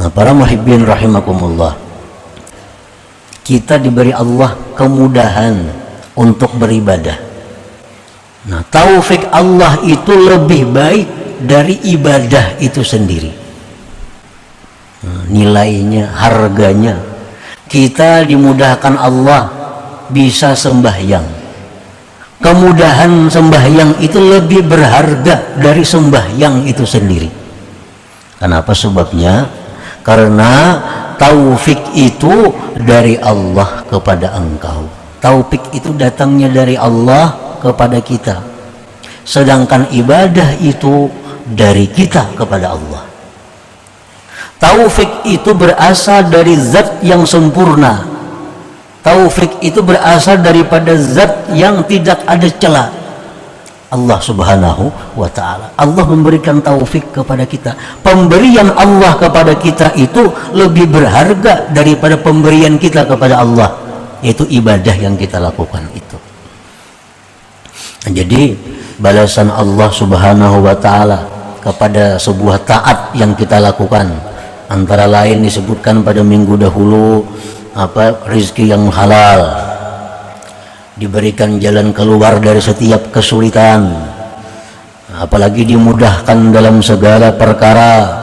Nah, para muhibbin rahimakumullah, kita diberi Allah kemudahan untuk beribadah. Nah, taufik Allah itu lebih baik dari ibadah itu sendiri. Nah, nilainya, harganya, kita dimudahkan Allah bisa sembahyang. Kemudahan sembahyang itu lebih berharga dari sembahyang itu sendiri. Kenapa sebabnya? Karena taufik itu dari Allah kepada engkau. Taufik itu datangnya dari Allah kepada kita. Sedangkan ibadah itu dari kita kepada Allah. Taufik itu berasal dari zat yang sempurna. Taufik itu berasal daripada zat yang tidak ada celah. Allah subhanahu wa ta'ala. Allah memberikan taufik kepada kita. Pemberian Allah kepada kita itu lebih berharga daripada pemberian kita kepada Allah, yaitu ibadah yang kita lakukan itu. Jadi balasan Allah subhanahu wa ta'ala kepada sebuah taat yang kita lakukan, antara lain disebutkan pada minggu dahulu rizki yang halal, diberikan jalan keluar dari setiap kesulitan, apalagi dimudahkan dalam segala perkara,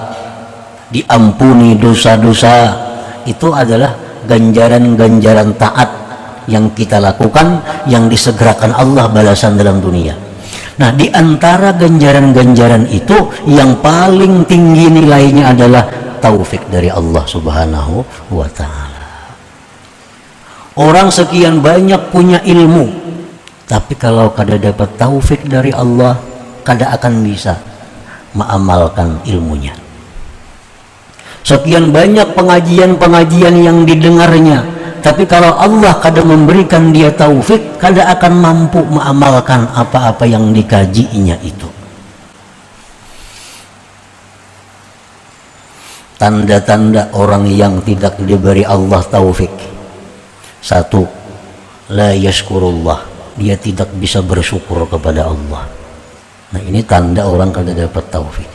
diampuni dosa-dosa. Itu adalah ganjaran-ganjaran taat yang kita lakukan, yang disegerakan Allah balasan dalam dunia. Nah, di antara ganjaran-ganjaran itu yang paling tinggi nilainya adalah taufik dari Allah subhanahu wa ta'ala. Orang sekian banyak punya ilmu, tapi kalau kada dapat taufik dari Allah, kada akan bisa mengamalkan ilmunya. Sekian banyak pengajian-pengajian yang didengarnya, tapi kalau Allah kada memberikan dia taufik, kada akan mampu mengamalkan apa-apa yang dikajinya itu. Tanda-tanda orang yang tidak diberi Allah taufik: satu, la yashkurullah, dia tidak bisa bersyukur kepada Allah. Nah, ini tanda orang kada dapat taufik,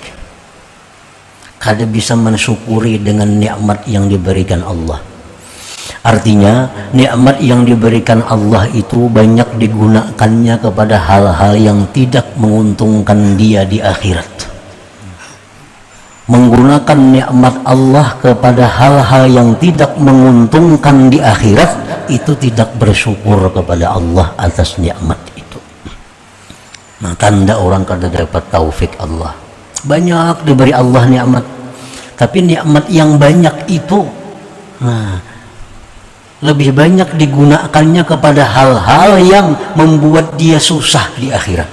kada bisa mensyukuri dengan nikmat yang diberikan Allah. Artinya nikmat yang diberikan Allah itu banyak digunakannya kepada hal-hal yang tidak menguntungkan dia di akhirat. Menggunakan nikmat Allah kepada hal-hal yang tidak menguntungkan di akhirat, itu tidak bersyukur kepada Allah atas nikmat itu. Nah, tanda orang kada dapat taufik Allah. Banyak diberi Allah nikmat, tapi nikmat yang banyak itu lebih banyak digunakannya kepada hal-hal yang membuat dia susah di akhirat.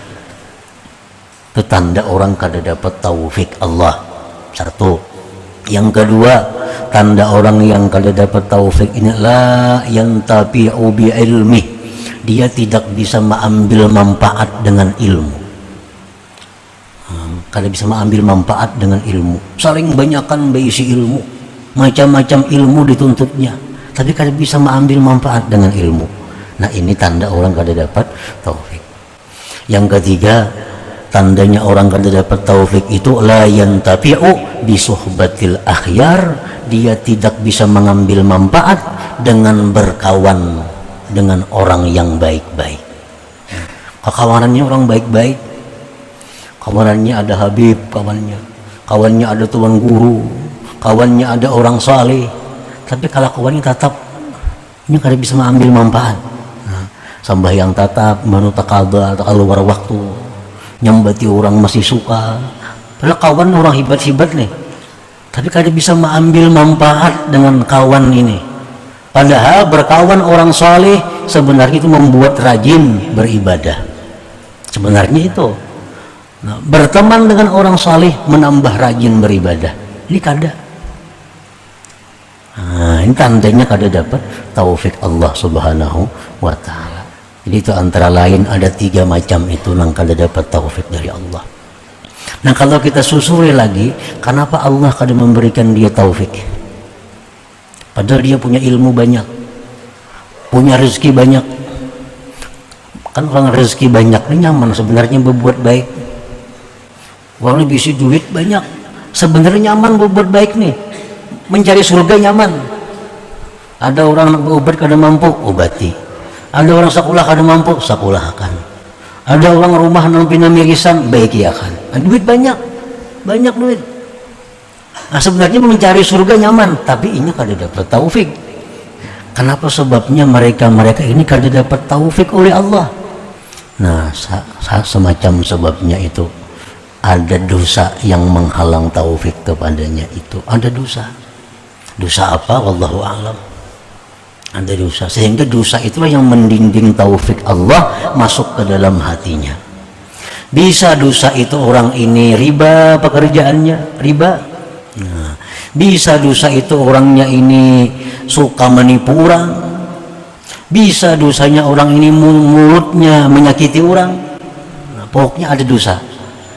Itu tanda orang kada dapat taufik Allah. Satu. Yang kedua, tanda orang yang kada dapat taufik ini, la yantafi'u bi ilmi, dia tidak bisa mengambil manfaat dengan ilmu. Kada bisa mengambil manfaat dengan ilmu. Saling banyakkan berisi ilmu, macam-macam ilmu dituntutnya, tapi kada bisa mengambil manfaat dengan ilmu. Nah, ini tanda orang kada dapat taufik. Yang ketiga, tandanya orang kada dapat taufik itu, la yantafi'u bi suhbatil akhyar, dia tidak bisa mengambil manfaat dengan berkawan dengan orang yang baik-baik. Kawanannya orang baik-baik, kawanannya ada Habib, kawannya ada tuan guru, kawannya ada orang saleh, tapi kalau kawannya tetap ini kada bisa mengambil manfaat. Sambahyang tatap, manutakaba atau keluar waktu, nyambati orang masih suka, padahal kawan orang hebat-hebat nih, tapi kada bisa mengambil manfaat dengan kawan ini. Padahal berkawan orang saleh sebenarnya itu membuat rajin beribadah. Sebenarnya itu, berteman dengan orang saleh menambah rajin beribadah. Ini kada. Ini tandanya kada dapat taufik Allah subhanahu wa ta'ala. Jadi itu antara lain ada 3 macam itu yang kada dapat taufik dari Allah. Nah, kalau kita susuri lagi, kenapa Allah kada memberikan dia taufik? Padahal dia punya ilmu banyak, punya rezeki banyak. Kan orang rezeki banyak ini nyaman sebenarnya berbuat baik. Orang bisa duit banyak, sebenarnya nyaman berbuat baik nih. Mencari surga nyaman. Ada orang berobat kada mampu, obati. Ada orang sekolah kada mampu, sekolahkan. Ada orang rumah nampi mirisan, baikiakan. Duit banyak duit. Nah, sebenarnya mencari surga nyaman, tapi ini kada dapat taufik. Kenapa? Sebabnya mereka ini kada dapat taufik oleh Allah. Nah, semacam sebabnya itu ada dosa yang menghalang taufik kepadanya itu. Ada dosa. Dosa apa? Wallahu a'lam. Ada dosa, sehingga dosa itulah yang mendinding taufik Allah masuk ke dalam hatinya. Bisa dosa itu orang ini riba pekerjaannya, riba. Nah, bisa dosa itu orangnya ini suka menipu orang. Bisa dosanya orang ini mulutnya menyakiti orang. Nah, pokoknya ada dosa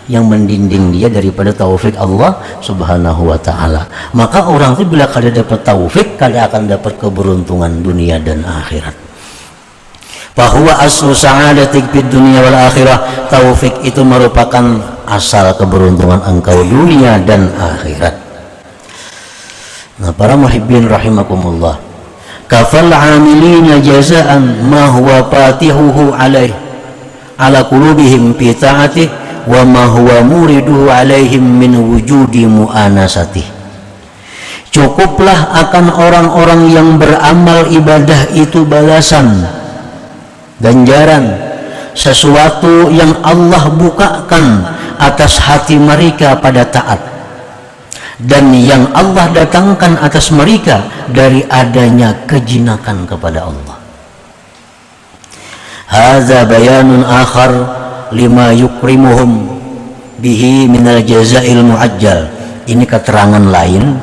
yang mendinding dia daripada taufik Allah subhanahu wa ta'ala. Maka orang itu bila kada dapat taufik, kada akan dapat keberuntungan dunia dan akhirat. Bahwa aslu sa'adatik fid dunia wal akhirah, taufik itu merupakan asal keberuntungan engkau dunia dan akhirat. Nah, para muhibbin rahimakumullah, kafal amilina jazaan ma huwa fatihuhu alaih ala qulubihim fi ta'atih wa ma huwa muriduhu alaihim min wujudi mu'anasatih. Cukuplah akan orang-orang yang beramal ibadah itu balasan, ganjaran, sesuatu yang Allah bukakan atas hati mereka pada taat, dan yang Allah datangkan atas mereka dari adanya kejinakan kepada Allah. Hadza bayanun akhar lima yukrimuhum bihi minal jazail muajjal. Ini keterangan lain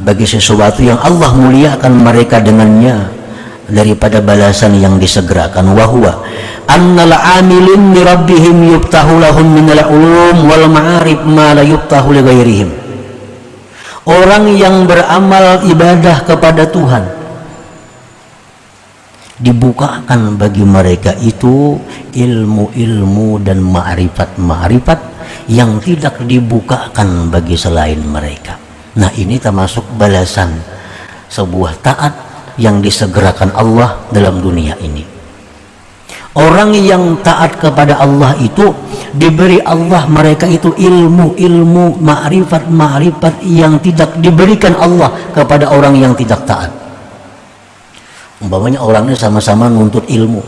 bagi sesuatu yang Allah muliakan mereka dengannya daripada balasan yang disegerakan. Wahwa annal amilin li rabbihim yuftahu lahum minal ulum wal ma'arif ma la yuftahu li ghairihim. Orang yang beramal ibadah kepada Tuhan, dibukakan bagi mereka itu ilmu-ilmu dan ma'rifat-ma'rifat yang tidak dibukakan bagi selain mereka. Nah, ini termasuk balasan sebuah taat yang disegerakan Allah dalam dunia ini. Orang yang taat kepada Allah itu diberi Allah mereka itu ilmu-ilmu, ma'rifat-ma'rifat yang tidak diberikan Allah kepada orang yang tidak taat. Umpamanya orangnya sama-sama nuntut ilmu,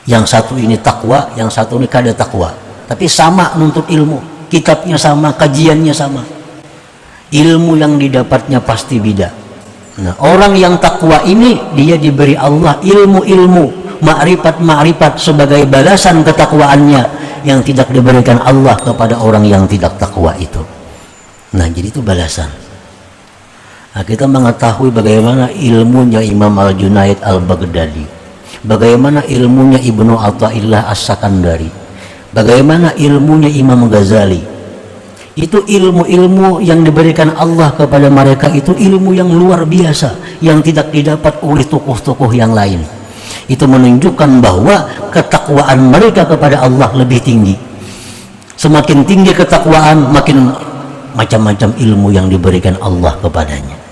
yang satu ini takwa, yang satu ini kada takwa, tapi sama nuntut ilmu, kitabnya sama, kajiannya sama, ilmu yang didapatnya pasti beda. Nah, orang yang takwa ini dia diberi Allah ilmu-ilmu, ma'rifat-ma'rifat sebagai balasan ketakwaannya yang tidak diberikan Allah kepada orang yang tidak takwa itu. Nah, jadi itu balasan. Nah, kita mengetahui bagaimana ilmunya Imam Al-Junaid Al-Baghdadi, bagaimana ilmunya Ibnu Athaillah As-Sakandari, bagaimana ilmunya Imam Ghazali. Itu ilmu-ilmu yang diberikan Allah kepada mereka, itu ilmu yang luar biasa yang tidak didapat oleh tokoh-tokoh yang lain. Itu menunjukkan bahwa ketakwaan mereka kepada Allah lebih tinggi. Semakin tinggi ketakwaan, makin macam-macam ilmu yang diberikan Allah kepadanya.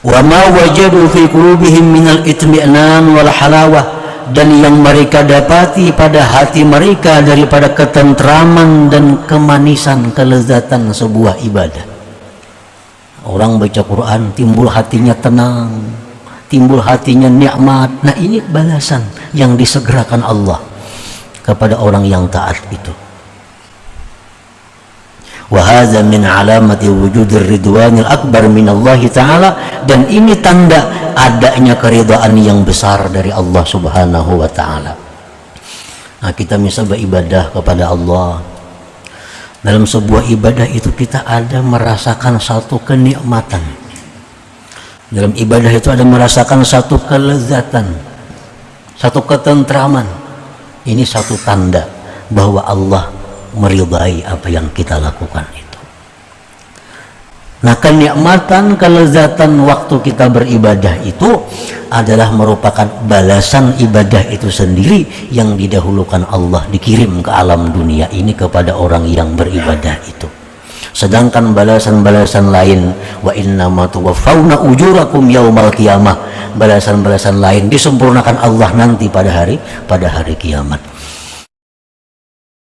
Wa ma wajadu fi qulubihim minal itmi'nan wal halawah, dan yang mereka dapati pada hati mereka daripada ketentraman dan kemanisan, kelezatan sebuah ibadah. Orang baca Quran timbul hatinya tenang, timbul hatinya nikmat. Nah, ini balasan yang disegerakan Allah kepada orang yang taat itu. Wa hadza min alamati wujudir ridwanil akbar min Allah Ta'ala, dan ini tanda adanya keridhaan yang besar dari Allah Subhanahu wa Ta'ala. Nah, kita bisa beribadah kepada Allah. Dalam sebuah ibadah itu kita ada merasakan satu kenikmatan. Dalam ibadah itu ada merasakan satu kelezatan, satu ketentraman. Ini satu tanda bahwa Allah meridai apa yang kita lakukan itu. Nah, kenikmatan, kelezatan waktu kita beribadah itu adalah merupakan balasan ibadah itu sendiri yang didahulukan Allah, dikirim ke alam dunia ini kepada orang yang beribadah itu. Sedangkan balasan-balasan lain, wa innama tuwaffawna ujurakum yaumal qiyamah, balasan-balasan lain disempurnakan Allah nanti pada hari kiamat.